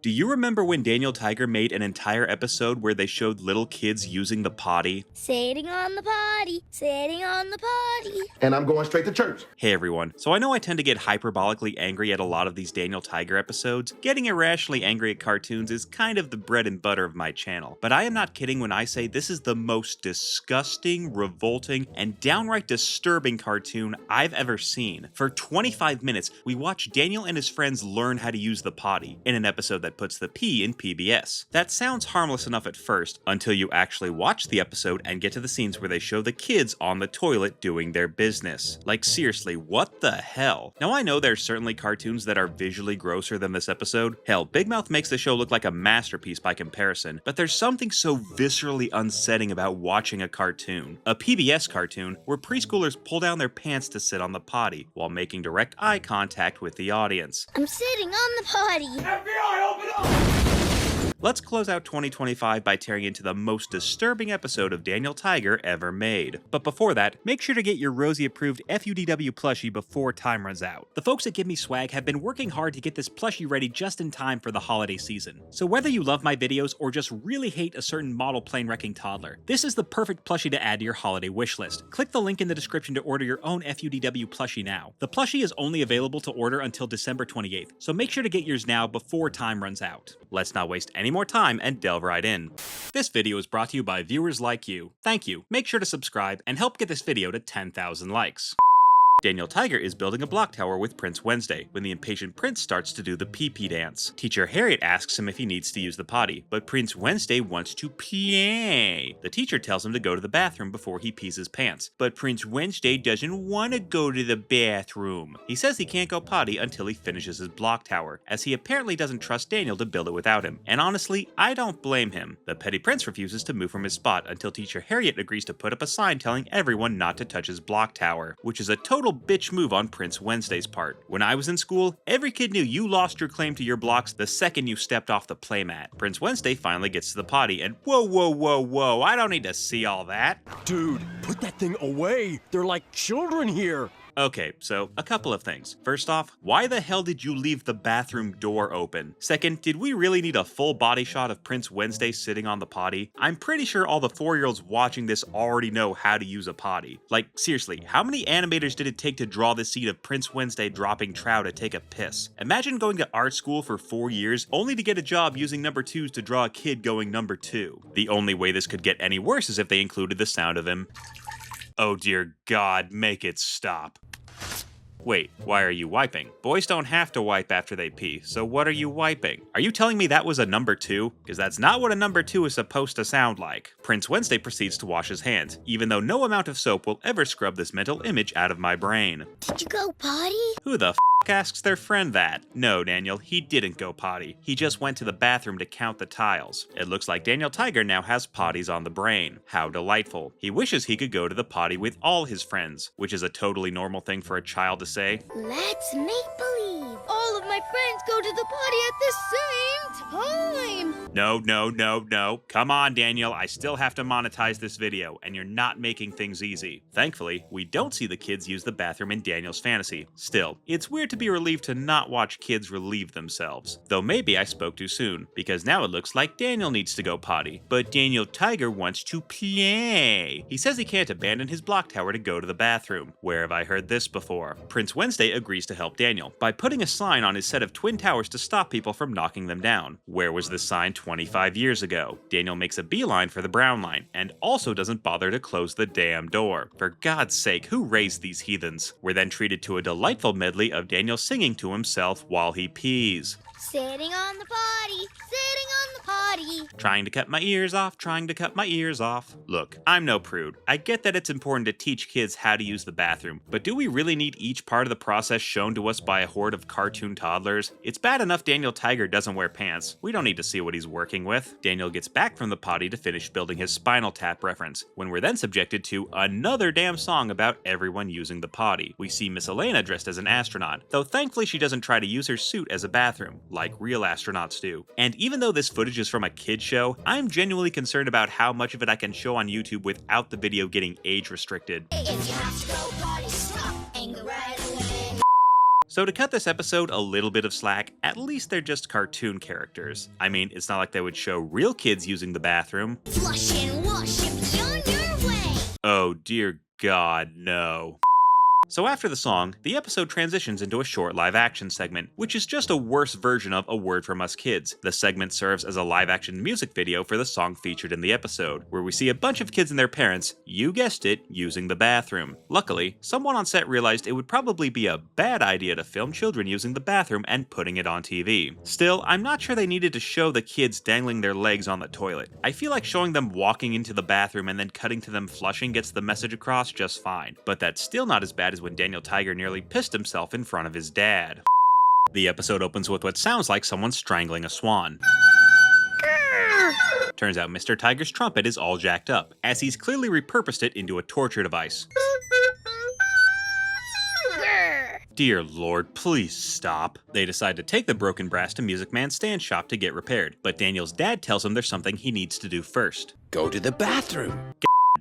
Do you remember when Daniel Tiger made an entire episode where they showed little kids using the potty? Sitting on the potty, sitting on the potty. And I'm going straight to church. Hey everyone, so I know I tend to get hyperbolically angry at a lot of these Daniel Tiger episodes. Getting irrationally angry at cartoons is kind of the bread and butter of my channel, but I am not kidding when I say this is the most disgusting, revolting, and downright disturbing cartoon I've ever seen. For 25 minutes, we watch Daniel and his friends learn how to use the potty, in an episode that puts the P in PBS. That sounds harmless enough at first, until you actually watch the episode and get to the scenes where they show the kids on the toilet doing their business. Like seriously, what the hell? Now I know there's certainly cartoons that are visually grosser than this episode. Hell, Big Mouth makes the show look like a masterpiece by comparison, but there's something so viscerally unsettling about watching a cartoon. A PBS cartoon where preschoolers pull down their pants to sit on the potty while making direct eye contact with the audience. I'm sitting on the potty. FBI, open up! Let's close out 2025 by tearing into the most disturbing episode of Daniel Tiger ever made. But before that, make sure to get your Rosie-approved FUDW plushie before time runs out. The folks at Give Me Swag have been working hard to get this plushie ready just in time for the holiday season. So whether you love my videos or just really hate a certain model plane wrecking toddler, this is the perfect plushie to add to your holiday wish list. Click the link in the description to order your own FUDW plushie now. The plushie is only available to order until December 28th, so make sure to get yours now before time runs out. Let's not waste any more time and delve right in. This video is brought to you by viewers like you. Thank you. Make sure to subscribe and help get this video to 10,000 likes. Daniel Tiger is building a block tower with Prince Wednesday when the impatient prince starts to do the pee-pee dance. Teacher Harriet asks him if he needs to use the potty, but Prince Wednesday wants to play. The teacher tells him to go to the bathroom before he pees his pants, but Prince Wednesday doesn't want to go to the bathroom. He says he can't go potty until he finishes his block tower, as he apparently doesn't trust Daniel to build it without him. And honestly, I don't blame him. The petty prince refuses to move from his spot until Teacher Harriet agrees to put up a sign telling everyone not to touch his block tower, which is a total bitch move on Prince Wednesday's part. When I was in school, every kid knew you lost your claim to your blocks the second you stepped off the playmat. Prince Wednesday finally gets to the potty and whoa, I don't need to see all that. Dude, put that thing away. They're like children here. Okay, so a couple of things. First off, why the hell did you leave the bathroom door open? Second, did we really need a full body shot of Prince Wednesday sitting on the potty? I'm pretty sure all the 4-year-olds watching this already know how to use a potty. Like, seriously, how many animators did it take to draw the scene of Prince Wednesday dropping trow to take a piss? Imagine going to art school for 4 years only to get a job using number 2s to draw a kid going number 2. The only way this could get any worse is if they included the sound of him. Oh dear God, make it stop. Wait, why are you wiping? Boys don't have to wipe after they pee, so what are you wiping? Are you telling me that was a number 2? Because that's not what a number 2 is supposed to sound like. Prince Wednesday proceeds to wash his hands, even though no amount of soap will ever scrub this mental image out of my brain. Did you go potty? Who the asks their friend that? No, Daniel, he didn't go potty. He just went to the bathroom to count the tiles. It looks like Daniel Tiger now has potties on the brain. How delightful. He wishes he could go to the potty with all his friends, which is a totally normal thing for a child to say. Let's make believe. All of my friends go to the potty at the same time. No. Come on, Daniel. I still have to monetize this video, and you're not making things easy. Thankfully, we don't see the kids use the bathroom in Daniel's fantasy. Still, it's weird to be relieved to not watch kids relieve themselves. Though maybe I spoke too soon, because now it looks like Daniel needs to go potty. But Daniel Tiger wants to play. He says he can't abandon his block tower to go to the bathroom. Where have I heard this before? Prince Wednesday agrees to help Daniel by putting a sign on his set of twin towers to stop people from knocking them down. Where was this sign 25 years ago? Daniel makes a beeline for the brown line, and also doesn't bother to close the damn door. For God's sake, who raised these heathens? We're then treated to a delightful medley of Daniel singing to himself while he pees. Sitting on the potty, sitting on the potty. Trying to cut my ears off, trying to cut my ears off. Look, I'm no prude. I get that it's important to teach kids how to use the bathroom, but do we really need each part of the process shown to us by a horde of cartoon toddlers? It's bad enough Daniel Tiger doesn't wear pants. We don't need to see what he's working with. Daniel gets back from the potty to finish building his Spinal Tap reference, when we're then subjected to another damn song about everyone using the potty. We see Miss Elena dressed as an astronaut, though thankfully she doesn't try to use her suit as a bathroom, like real astronauts do. And even though this footage is from a kid's show, I'm genuinely concerned about how much of it I can show on YouTube without the video getting age restricted. If you have to go potty, stop, and go right away. So to cut this episode a little bit of slack, at least they're just cartoon characters. I mean, it's not like they would show real kids using the bathroom. Flush and wash and be on your way. Oh dear God, no. So after the song, the episode transitions into a short live-action segment, which is just a worse version of A Word From Us Kids. The segment serves as a live-action music video for the song featured in the episode, where we see a bunch of kids and their parents, you guessed it, using the bathroom. Luckily, someone on set realized it would probably be a bad idea to film children using the bathroom and putting it on TV. Still, I'm not sure they needed to show the kids dangling their legs on the toilet. I feel like showing them walking into the bathroom and then cutting to them flushing gets the message across just fine, but that's still not as bad as when Daniel Tiger nearly pissed himself in front of his dad. The episode opens with what sounds like someone strangling a swan. Turns out Mr. Tiger's trumpet is all jacked up, as he's clearly repurposed it into a torture device. Dear Lord, please stop. They decide to take the broken brass to Music Man Stan's shop to get repaired, but Daniel's dad tells him there's something he needs to do first. Go to the bathroom.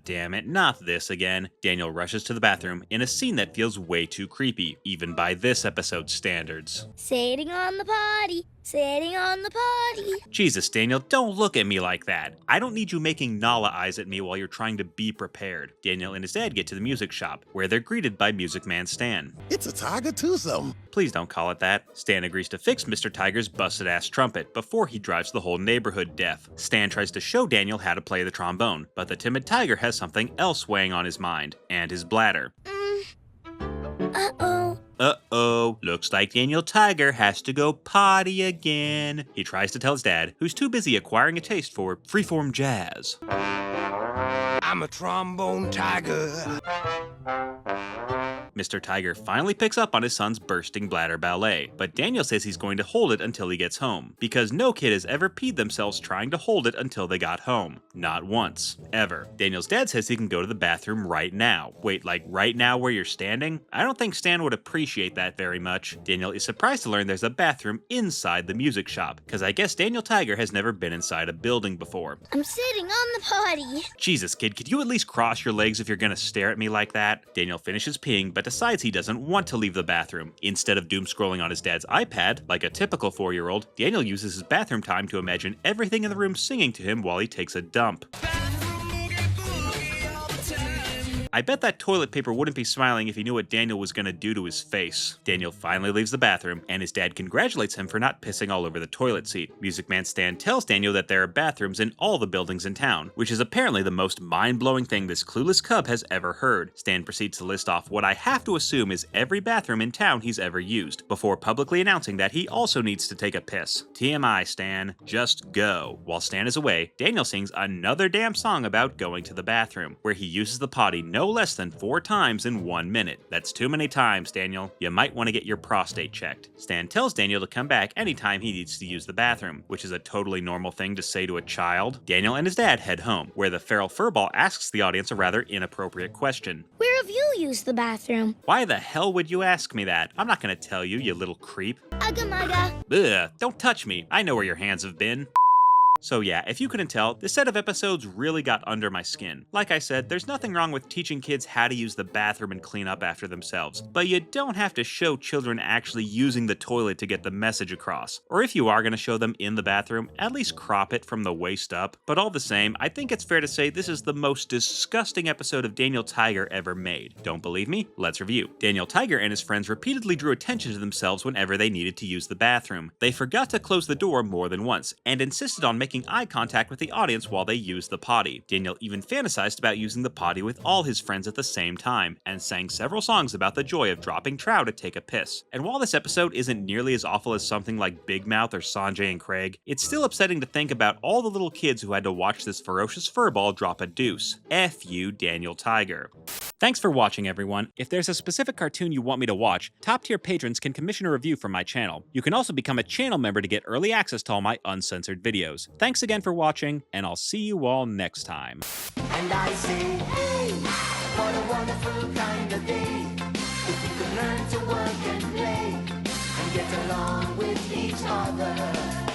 Damn it, not this again. Daniel rushes to the bathroom in a scene that feels way too creepy, even by this episode's standards. Sitting on the potty, sitting on the potty. Jesus, Daniel, don't look at me like that. I don't need you making Nala eyes at me while you're trying to be prepared. Daniel and his dad get to the music shop, where they're greeted by Music Man Stan. It's a tiger twosome. Please don't call it that. Stan agrees to fix Mr. Tiger's busted-ass trumpet before he drives the whole neighborhood deaf. Stan tries to show Daniel how to play the trombone, but the timid tiger has something else weighing on his mind, and his bladder. Uh-oh. Uh-oh, looks like Daniel Tiger has to go potty again. He tries to tell his dad, who's too busy acquiring a taste for freeform jazz. I'm a trombone tiger. Mr. Tiger finally picks up on his son's bursting bladder ballet, but Daniel says he's going to hold it until he gets home, because no kid has ever peed themselves trying to hold it until they got home. Not once. Ever. Daniel's dad says he can go to the bathroom right now. Wait, like right now where you're standing? I don't think Stan would appreciate that very much. Daniel is surprised to learn there's a bathroom inside the music shop, because I guess Daniel Tiger has never been inside a building before. I'm sitting on the potty. Jesus, kid, could you at least cross your legs if you're gonna stare at me like that? Daniel finishes peeing, but decides he doesn't want to leave the bathroom. Instead of doom scrolling on his dad's iPad, like a typical 4-year-old, Daniel uses his bathroom time to imagine everything in the room singing to him while he takes a dump. I bet that toilet paper wouldn't be smiling if he knew what Daniel was gonna do to his face. Daniel finally leaves the bathroom, and his dad congratulates him for not pissing all over the toilet seat. Music Man Stan tells Daniel that there are bathrooms in all the buildings in town, which is apparently the most mind-blowing thing this clueless cub has ever heard. Stan proceeds to list off what I have to assume is every bathroom in town he's ever used, before publicly announcing that he also needs to take a piss. TMI, Stan. Just go. While Stan is away, Daniel sings another damn song about going to the bathroom, where he uses the potty no less than 4 times in 1 minute. That's too many times, Daniel. You might want to get your prostate checked. Stan tells Daniel to come back anytime he needs to use the bathroom, which is a totally normal thing to say to a child. Daniel and his dad head home, where the feral furball asks the audience a rather inappropriate question. Where have you used the bathroom? Why the hell would you ask me that? I'm not gonna tell you, you little creep. Ugga-mugga. Ugh, don't touch me. I know where your hands have been. So yeah, if you couldn't tell, this set of episodes really got under my skin. Like I said, there's nothing wrong with teaching kids how to use the bathroom and clean up after themselves, but you don't have to show children actually using the toilet to get the message across. Or if you are going to show them in the bathroom, at least crop it from the waist up. But all the same, I think it's fair to say this is the most disgusting episode of Daniel Tiger ever made. Don't believe me? Let's review. Daniel Tiger and his friends repeatedly drew attention to themselves whenever they needed to use the bathroom. They forgot to close the door more than once, and insisted on making eye contact with the audience while they used the potty. Daniel even fantasized about using the potty with all his friends at the same time, and sang several songs about the joy of dropping trow to take a piss. And while this episode isn't nearly as awful as something like Big Mouth or Sanjay and Craig, it's still upsetting to think about all the little kids who had to watch this ferocious furball drop a deuce. F you, Daniel Tiger. Thanks for watching, everyone. If there's a specific cartoon you want me to watch, top-tier patrons can commission a review from my channel. You can also become a channel member to get early access to all my uncensored videos. Thanks again for watching, and I'll see you all next time. And I say, hey, what a wonderful kind of day. If you can learn to work and play and get along with each other.